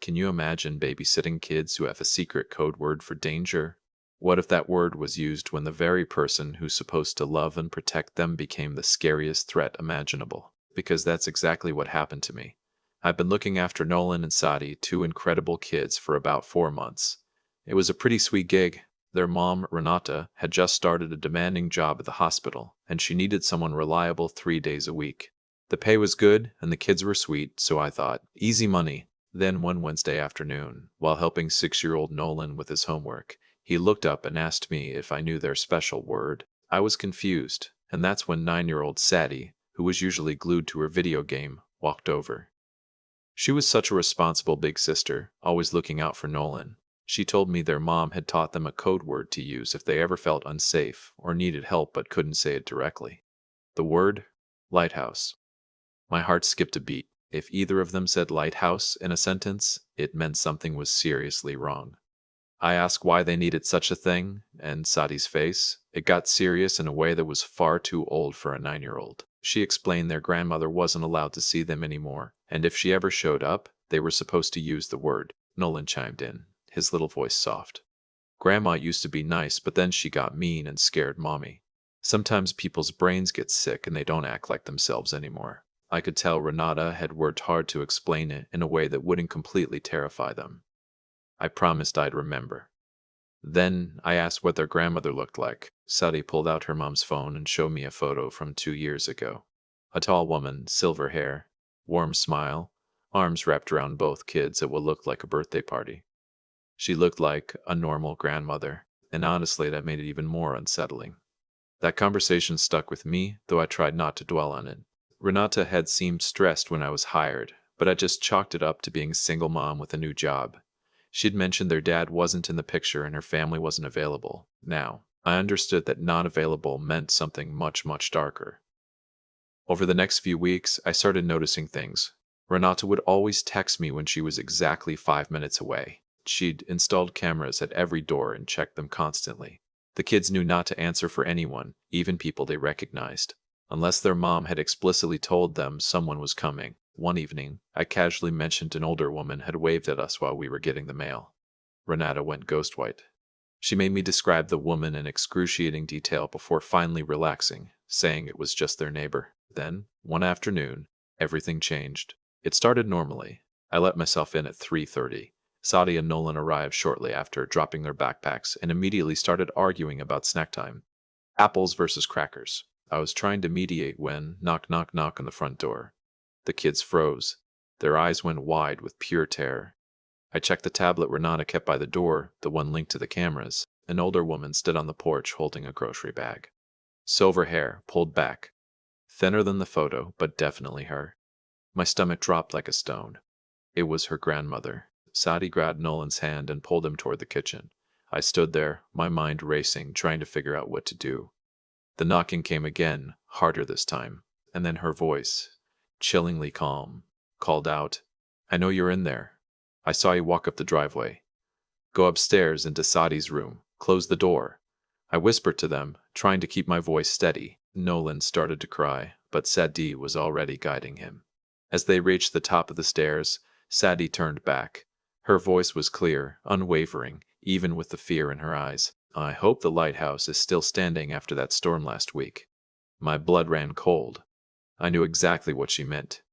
Can you imagine babysitting kids who have a secret code word for danger? What if that word was used when the very person who's supposed to love and protect them became the scariest threat imaginable? Because that's exactly what happened to me. I've been looking after Nolan and Sadie, two incredible kids, for about 4 months. It was a pretty sweet gig. Their mom, Renata, had just started a demanding job at the hospital, and she needed someone reliable 3 days a week. The pay was good, and the kids were sweet, so I thought, easy money. Then one Wednesday afternoon, while helping 6-year-old Nolan with his homework, he looked up and asked me if I knew their special word. I was confused, and that's when 9-year-old Sadie, who was usually glued to her video game, walked over. She was such a responsible big sister, always looking out for Nolan. She told me their mom had taught them a code word to use if they ever felt unsafe or needed help but couldn't say it directly. The word? Lighthouse. My heart skipped a beat. If either of them said lighthouse in a sentence, it meant something was seriously wrong. I asked why they needed such a thing, and Sadie's face, it got serious in a way that was far too old for a 9-year-old. She explained their grandmother wasn't allowed to see them anymore, and if she ever showed up, they were supposed to use the word. Nolan chimed in, his little voice soft. Grandma used to be nice, but then she got mean and scared Mommy. Sometimes people's brains get sick and they don't act like themselves anymore. I could tell Renata had worked hard to explain it in a way that wouldn't completely terrify them. I promised I'd remember. Then I asked what their grandmother looked like. Sadie pulled out her mom's phone and showed me a photo from 2 years ago. A tall woman, silver hair, warm smile, arms wrapped around both kids at what looked like a birthday party. She looked like a normal grandmother, and honestly that made it even more unsettling. That conversation stuck with me, though I tried not to dwell on it. Renata had seemed stressed when I was hired, but I just chalked it up to being a single mom with a new job. She'd mentioned their dad wasn't in the picture and her family wasn't available. Now, I understood that not available meant something much, much darker. Over the next few weeks, I started noticing things. Renata would always text me when she was exactly 5 minutes away. She'd installed cameras at every door and checked them constantly. The kids knew not to answer for anyone, even people they recognized, unless their mom had explicitly told them someone was coming. One evening, I casually mentioned an older woman had waved at us while we were getting the mail. Renata went ghost white. She made me describe the woman in excruciating detail before finally relaxing, saying it was just their neighbor. Then, one afternoon, everything changed. It started normally. I let myself in at 3:30. Sadie and Nolan arrived shortly after, dropping their backpacks, and immediately started arguing about snack time. Apples versus crackers. I was trying to mediate when, knock, knock, knock on the front door. The kids froze. Their eyes went wide with pure terror. I checked the tablet Renata kept by the door, the one linked to the cameras. An older woman stood on the porch holding a grocery bag. Silver hair, pulled back. Thinner than the photo, but definitely her. My stomach dropped like a stone. It was her grandmother. Sadie grabbed Nolan's hand and pulled him toward the kitchen. I stood there, my mind racing, trying to figure out what to do. The knocking came again, harder this time, and then her voice, chillingly calm, called out, "I know you're in there. I saw you walk up the driveway. Go upstairs into Sadie's room. Close the door." I whispered to them, trying to keep my voice steady. Nolan started to cry, but Sadie was already guiding him. As they reached the top of the stairs, Sadie turned back. Her voice was clear, unwavering, even with the fear in her eyes. "I hope the lighthouse is still standing after that storm last week." My blood ran cold. I knew exactly what she meant.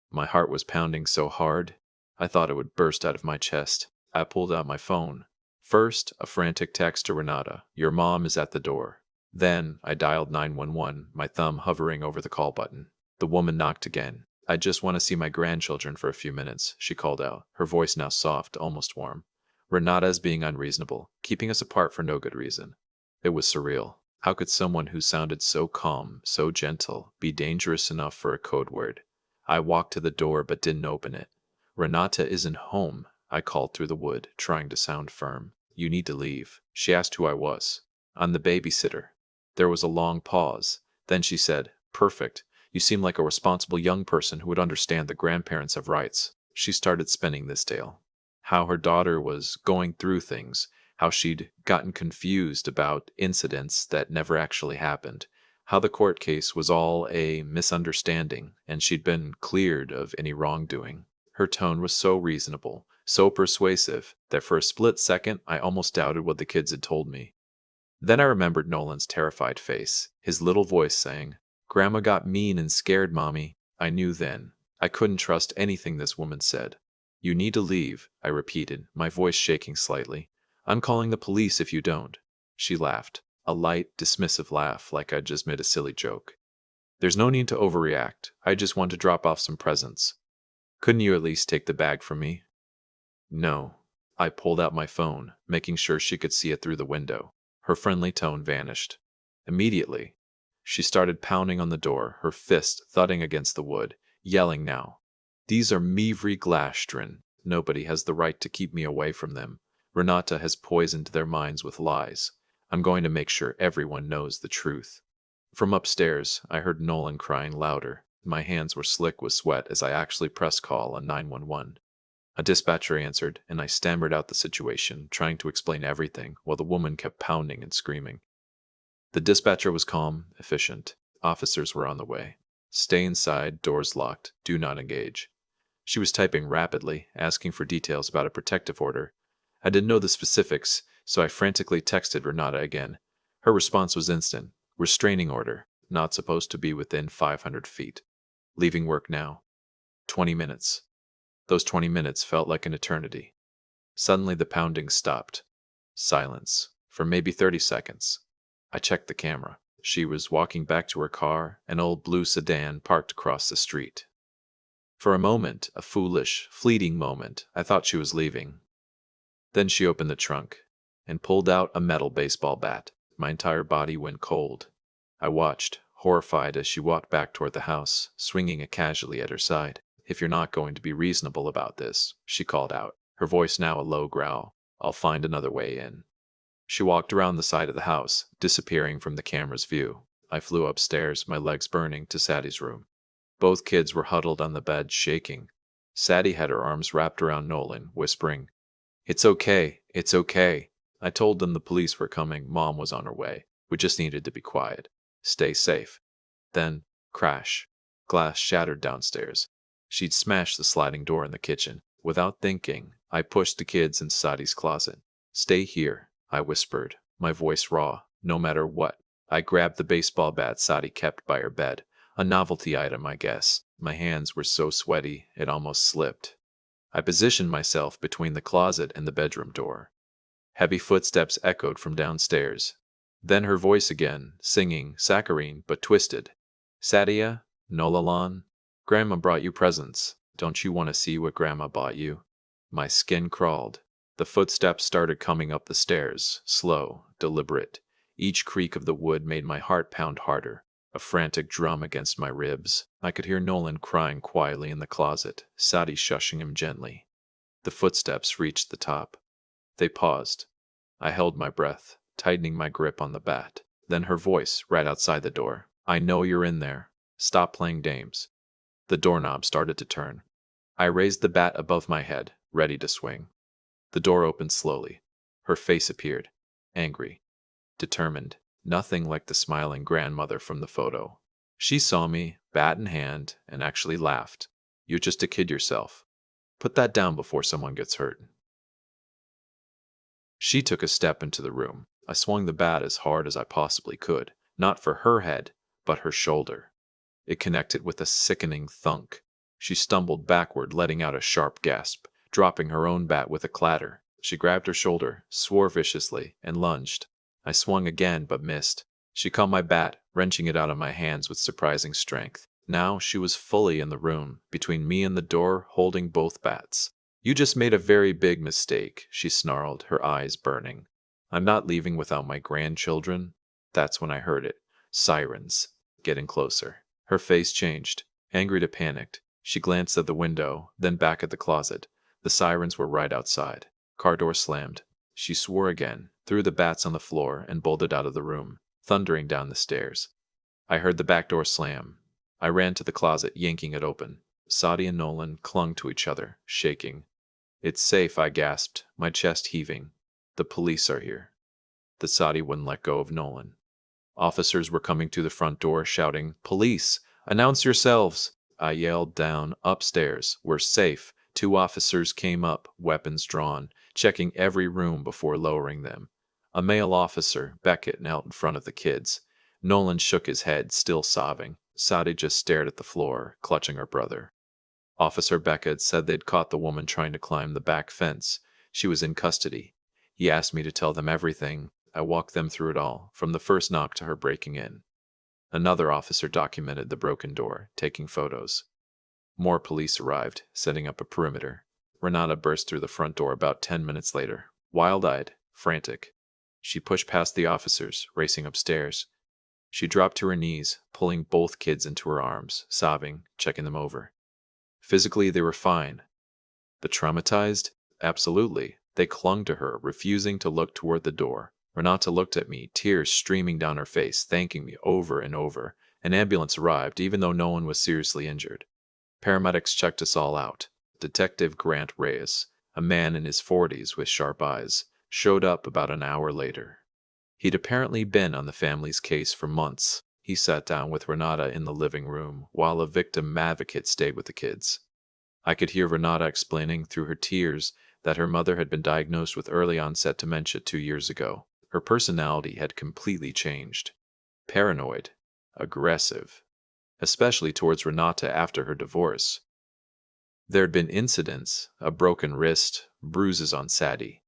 My heart was pounding so hard, I thought it would burst out of my chest. I pulled out my phone. First, a frantic text to Renata, "Your mom is at the door." Then, I dialed 911, my thumb hovering over the call button. The woman knocked again. "I just want to see my grandchildren for a few minutes," she called out, her voice now soft, almost warm. Renata's being unreasonable, keeping us apart for no good reason. It was surreal. How could someone who sounded so calm, so gentle, be dangerous enough for a code word? I walked to the door but didn't open it. "Renata isn't home," I called through the wood, trying to sound firm. "You need to leave." She asked who I was. "I'm the babysitter." There was a long pause. Then she said, "Perfect. You seem like a responsible young person who would understand the grandparents have rights." She started spinning this tale. How her daughter was going through things, how she'd gotten confused about incidents that never actually happened, how the court case was all a misunderstanding and she'd been cleared of any wrongdoing. Her tone was so reasonable, So persuasive that for a split second I almost doubted what the kids had told me. Then I remembered Nolan's terrified face, his little voice saying, "Grandma got mean and scared, Mommy." I knew then. I couldn't trust anything this woman said. "You need to leave," I repeated, my voice shaking slightly. "I'm calling the police if you don't." She laughed, a light, dismissive laugh like I'd just made a silly joke. "There's no need to overreact. I just want to drop off some presents. Couldn't you at least take the bag from me?" "No." I pulled out my phone, making sure she could see it through the window. Her friendly tone vanished. Immediately, she started pounding on the door, her fist thudding against the wood, yelling now, "These are Mivri Glastrin. Nobody has the right to keep me away from them. Renata has poisoned their minds with lies. I'm going to make sure everyone knows the truth." From upstairs, I heard Nolan crying louder. My hands were slick with sweat as I actually pressed call on 911. A dispatcher answered, and I stammered out the situation, trying to explain everything, while the woman kept pounding and screaming. The dispatcher was calm, efficient. Officers were on the way. "Stay inside, doors locked, do not engage." She was typing rapidly, asking for details about a protective order. I didn't know the specifics, so I frantically texted Renata again. Her response was instant. "Restraining order. Not supposed to be within 500 feet. Leaving work now." 20 minutes. Those 20 minutes felt like an eternity. Suddenly the pounding stopped. Silence. For maybe 30 seconds. I checked the camera. She was walking back to her car, an old blue sedan parked across the street. For a moment, a foolish, fleeting moment, I thought she was leaving. Then she opened the trunk and pulled out a metal baseball bat. My entire body went cold. I watched, horrified, as she walked back toward the house, swinging it casually at her side. "If you're not going to be reasonable about this," she called out, her voice now a low growl, "I'll find another way in." She walked around the side of the house, disappearing from the camera's view. I flew upstairs, my legs burning, to Sadie's room. Both kids were huddled on the bed, shaking. Sadie had her arms wrapped around Nolan, whispering, "It's okay, it's okay." I told them the police were coming, Mom was on her way. We just needed to be quiet. Stay safe. Then, crash. Glass shattered downstairs. She'd smashed the sliding door in the kitchen. Without thinking, I pushed the kids in Sadie's closet. "Stay here," I whispered, my voice raw, "no matter what." I grabbed the baseball bat Sadie kept by her bed. A novelty item, I guess. My hands were so sweaty, it almost slipped. I positioned myself between the closet and the bedroom door. Heavy footsteps echoed from downstairs. Then her voice again, singing, saccharine but twisted. "Sadia, Nolalan, Grandma brought you presents. Don't you want to see what Grandma bought you?" My skin crawled. The footsteps started coming up the stairs, slow, deliberate. Each creak of the wood made my heart pound harder, a frantic drum against my ribs. I could hear Nolan crying quietly in the closet, Sadie shushing him gently. The footsteps reached the top. They paused. I held my breath, tightening my grip on the bat. Then her voice, right outside the door. "I know you're in there. Stop playing games." The doorknob started to turn. I raised the bat above my head, ready to swing. The door opened slowly. Her face appeared. Angry. Determined. Nothing like the smiling grandmother from the photo. She saw me, bat in hand, and actually laughed. "You're just a kid yourself. Put that down before someone gets hurt." She took a step into the room. I swung the bat as hard as I possibly could, not for her head, but her shoulder. It connected with a sickening thunk. She stumbled backward, letting out a sharp gasp, dropping her own bat with a clatter. She grabbed her shoulder, swore viciously, and lunged. I swung again, but missed. She caught my bat, wrenching it out of my hands with surprising strength. Now she was fully in the room, between me and the door, holding both bats. "You just made a very big mistake," she snarled, her eyes burning. "I'm not leaving without my grandchildren." That's when I heard it. Sirens. Getting closer. Her face changed, angry to panicked. She glanced at the window, then back at the closet. The sirens were right outside. Car door slammed. She swore again, threw the bats on the floor, and bolted out of the room, thundering down the stairs. I heard the back door slam. I ran to the closet, yanking it open. Sadie and Nolan clung to each other, shaking. "It's safe," I gasped, my chest heaving. "The police are here." The Sadie wouldn't let go of Nolan. Officers were coming to the front door, shouting, "Police! Announce yourselves!" I yelled down, "Upstairs. We're safe. 2 officers came up, weapons drawn, checking every room before lowering them. A male officer, Beckett, knelt in front of the kids. Nolan shook his head, still sobbing. Sadie just stared at the floor, clutching her brother. Officer Beckett said they'd caught the woman trying to climb the back fence. She was in custody. He asked me to tell them everything. I walked them through it all, from the first knock to her breaking in. Another officer documented the broken door, taking photos. More police arrived, setting up a perimeter. Renata burst through the front door about 10 minutes later, wild-eyed, frantic. She pushed past the officers, racing upstairs. She dropped to her knees, pulling both kids into her arms, sobbing, checking them over. Physically, they were fine. But traumatized? Absolutely. They clung to her, refusing to look toward the door. Renata looked at me, tears streaming down her face, thanking me over and over. An ambulance arrived, even though no one was seriously injured. Paramedics checked us all out. Detective Grant Reyes, a man in his 40s with sharp eyes, showed up about an hour later. He'd apparently been on the family's case for months. He sat down with Renata in the living room, while a victim advocate stayed with the kids. I could hear Renata explaining through her tears that her mother had been diagnosed with early-onset dementia 2 years ago. Her personality had completely changed. Paranoid, aggressive, especially towards Renata after her divorce. There had been incidents, a broken wrist, bruises on Sadie.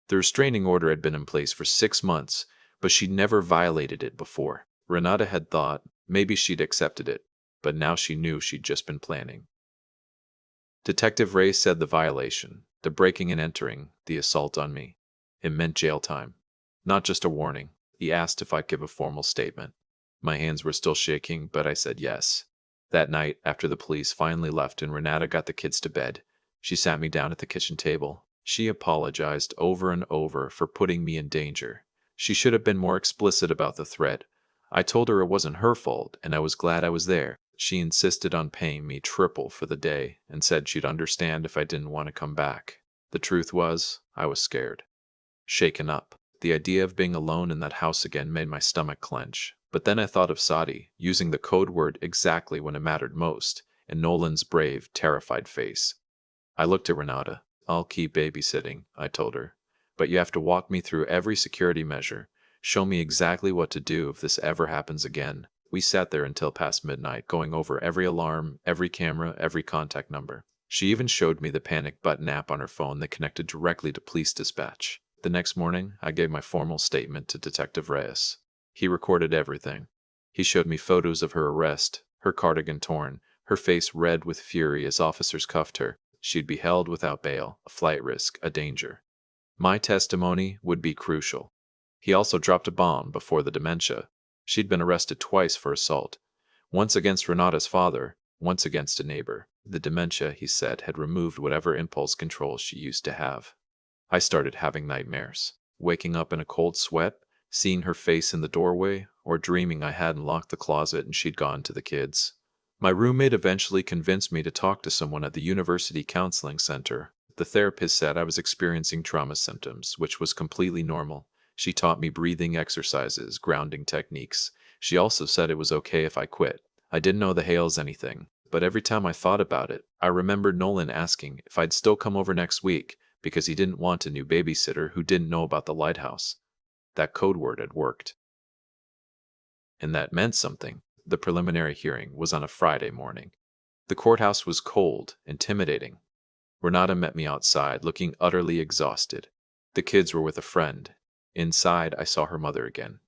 The restraining order had been in place for 6 months, but she'd never violated it before. Renata had thought maybe she'd accepted it, but now she knew she'd just been planning. Detective Ray said the violation, the breaking and entering, the assault on me, it meant jail time. Not just a warning. He asked if I'd give a formal statement. My hands were still shaking, but I said yes. That night, after the police finally left and Renata got the kids to bed, she sat me down at the kitchen table. She apologized over and over for putting me in danger. She should have been more explicit about the threat. I told her it wasn't her fault, and I was glad I was there. She insisted on paying me triple for the day and said she'd understand if I didn't want to come back. The truth was, I was scared. Shaken up. The idea of being alone in that house again made my stomach clench. But then I thought of Sadie, using the code word exactly when it mattered most, and Nolan's brave, terrified face. I looked at Renata. I'll keep babysitting, I told her. But you have to walk me through every security measure. Show me exactly what to do if this ever happens again. We sat there until past midnight, going over every alarm, every camera, every contact number. She even showed me the panic button app on her phone that connected directly to police dispatch. The next morning, I gave my formal statement to Detective Reyes. He recorded everything. He showed me photos of her arrest, her cardigan torn, her face red with fury as officers cuffed her. She'd be held without bail, a flight risk, a danger. My testimony would be crucial. He also dropped a bomb before the dementia. She'd been arrested twice for assault. Once against Renata's father, once against a neighbor. The dementia, he said, had removed whatever impulse control she used to have. I started having nightmares. Waking up in a cold sweat, seeing her face in the doorway, or dreaming I hadn't locked the closet and she'd gone to the kids. My roommate eventually convinced me to talk to someone at the University Counseling Center. The therapist said I was experiencing trauma symptoms, which was completely normal. She taught me breathing exercises, grounding techniques. She also said it was okay if I quit. I didn't know the Hales anything, but every time I thought about it, I remembered Nolan asking if I'd still come over next week because he didn't want a new babysitter who didn't know about the lighthouse. That code word had worked. And that meant something. The preliminary hearing was on a Friday morning. The courthouse was cold, intimidating. Renata met me outside, looking utterly exhausted. The kids were with a friend. Inside, I saw her mother again.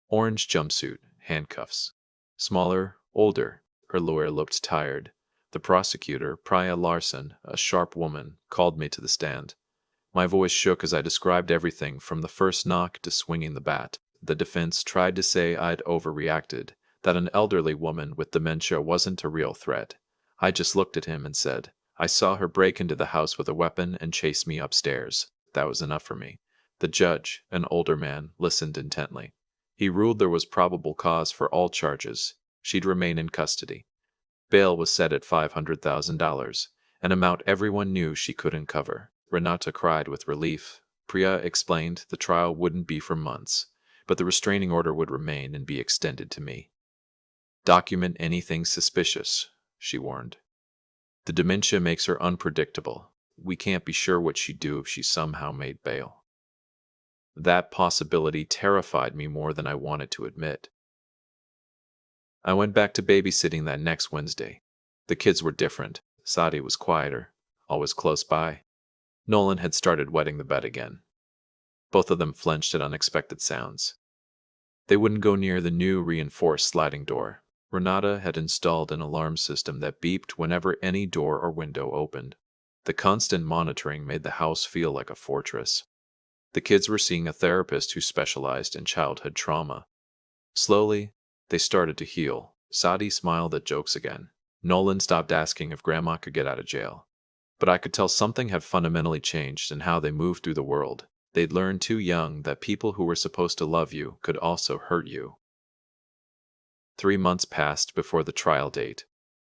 Orange jumpsuit, handcuffs. Smaller, older. Her lawyer looked tired. The prosecutor, Priya Larson, a sharp woman, called me to the stand. My voice shook as I described everything from the first knock to swinging the bat. The defense tried to say I'd overreacted, that an elderly woman with dementia wasn't a real threat. I just looked at him and said, I saw her break into the house with a weapon and chase me upstairs. That was enough for me. The judge, an older man, listened intently. He ruled there was probable cause for all charges. She'd remain in custody. Bail was set at $500,000, an amount everyone knew she couldn't cover. Renata cried with relief. Priya explained the trial wouldn't be for months, but the restraining order would remain and be extended to me. Document anything suspicious, she warned. The dementia makes her unpredictable. We can't be sure what she'd do if she somehow made bail. That possibility terrified me more than I wanted to admit. I went back to babysitting that next Wednesday. The kids were different. Sadie was quieter, always close by. Nolan had started wetting the bed again. Both of them flinched at unexpected sounds. They wouldn't go near the new reinforced sliding door. Renata had installed an alarm system that beeped whenever any door or window opened. The constant monitoring made the house feel like a fortress. The kids were seeing a therapist who specialized in childhood trauma. Slowly, they started to heal. Sadie smiled at jokes again. Nolan stopped asking if Grandma could get out of jail. But I could tell something had fundamentally changed in how they moved through the world. They'd learned too young that people who were supposed to love you could also hurt you. 3 months passed before the trial date.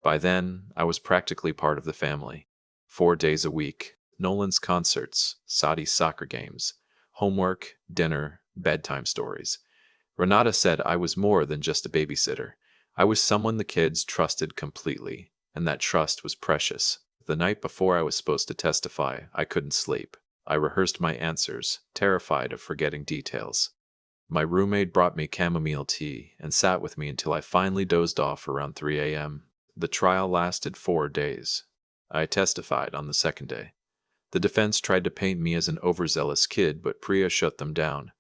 By then, I was practically part of the family. 4 days a week, Nolan's concerts, Sadie's soccer games, homework, dinner, bedtime stories. Renata said I was more than just a babysitter. I was someone the kids trusted completely, and that trust was precious. The night before I was supposed to testify, I couldn't sleep. I rehearsed my answers, terrified of forgetting details. My roommate brought me chamomile tea and sat with me until I finally dozed off around 3 a.m. The trial lasted 4 days. I testified on the second day. The defense tried to paint me as an overzealous kid, but Priya shut them down.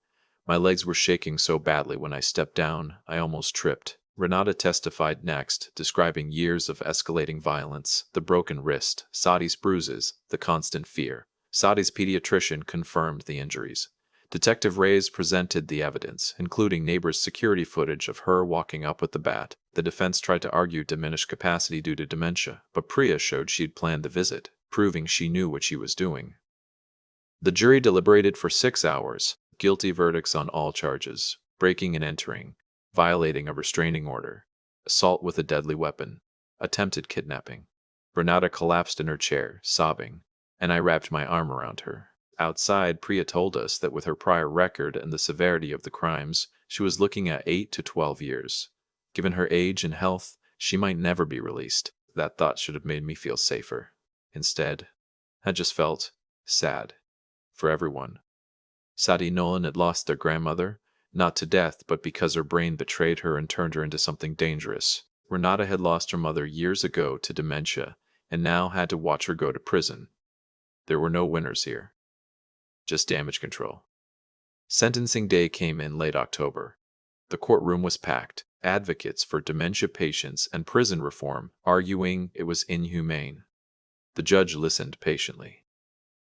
My legs were shaking so badly when I stepped down, I almost tripped. Renata testified next, describing years of escalating violence, the broken wrist, Sadie's bruises, the constant fear. Sadie's pediatrician confirmed the injuries. Detective Reyes presented the evidence, including neighbors' security footage of her walking up with the bat. The defense tried to argue diminished capacity due to dementia, but Priya showed she'd planned the visit, proving she knew what she was doing. The jury deliberated for 6 hours, guilty verdicts on all charges: breaking and entering, violating a restraining order, assault with a deadly weapon, attempted kidnapping. Renata collapsed in her chair, sobbing, and I wrapped my arm around her. Outside, Priya told us that with her prior record and the severity of the crimes, she was looking at 8 to 12 years. Given her age and health, she might never be released. That thought should have made me feel safer. Instead, I just felt sad for everyone. Sadie Nolan had lost their grandmother, not to death, but because her brain betrayed her and turned her into something dangerous. Renata had lost her mother years ago to dementia, and now had to watch her go to prison. There were no winners here, just damage control. Sentencing day came in late October. The courtroom was packed, advocates for dementia patients and prison reform arguing it was inhumane. The judge listened patiently.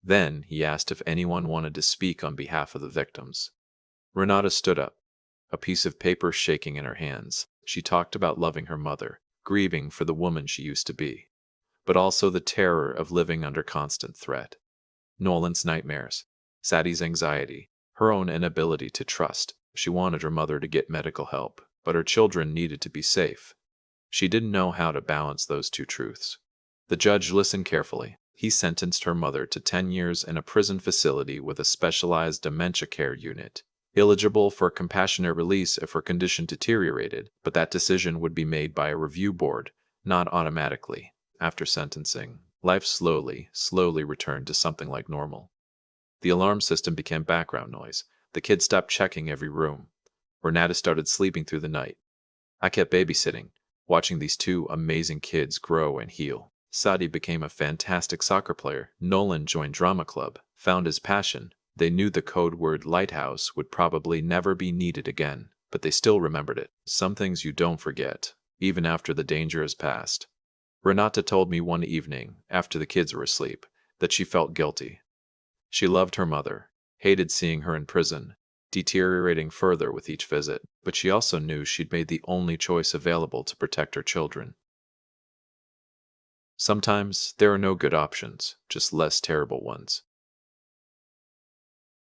Then he asked if anyone wanted to speak on behalf of the victims. Renata stood up, a piece of paper shaking in her hands. She talked about loving her mother, grieving for the woman she used to be, but also the terror of living under constant threat. Nolan's nightmares, Sadie's anxiety, her own inability to trust. She wanted her mother to get medical help, but her children needed to be safe. She didn't know how to balance those two truths. The judge listened carefully. He sentenced her mother to 10 years in a prison facility with a specialized dementia care unit, eligible for compassionate release if her condition deteriorated, but that decision would be made by a review board, not automatically. After sentencing, life slowly returned to something like normal. The alarm system became background noise. The kids stopped checking every room. Renata started sleeping through the night. I kept babysitting, watching these two amazing kids grow and heal. Sadie became a fantastic soccer player. Nolan joined drama club, found his passion. They knew the code word lighthouse would probably never be needed again, but they still remembered it. Some things you don't forget, even after the danger has passed. Renata told me one evening, after the kids were asleep, that she felt guilty. She loved her mother, hated seeing her in prison, deteriorating further with each visit, but she also knew she'd made the only choice available to protect her children. Sometimes there are no good options, just less terrible ones.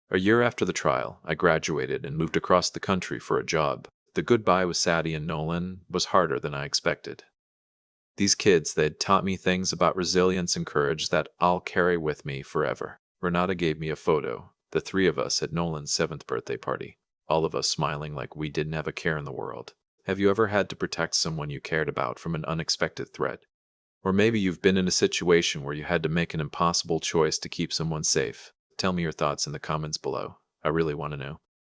A year after the trial, I graduated and moved across the country for a job. The goodbye with Sadie and Nolan was harder than I expected. These kids, they'd taught me things about resilience and courage that I'll carry with me forever. Renata gave me a photo, the three of us at Nolan's 7th birthday party, all of us smiling like we didn't have a care in the world. Have you ever had to protect someone you cared about from an unexpected threat? Or maybe you've been in a situation where you had to make an impossible choice to keep someone safe. Tell me your thoughts in the comments below. I really want to know.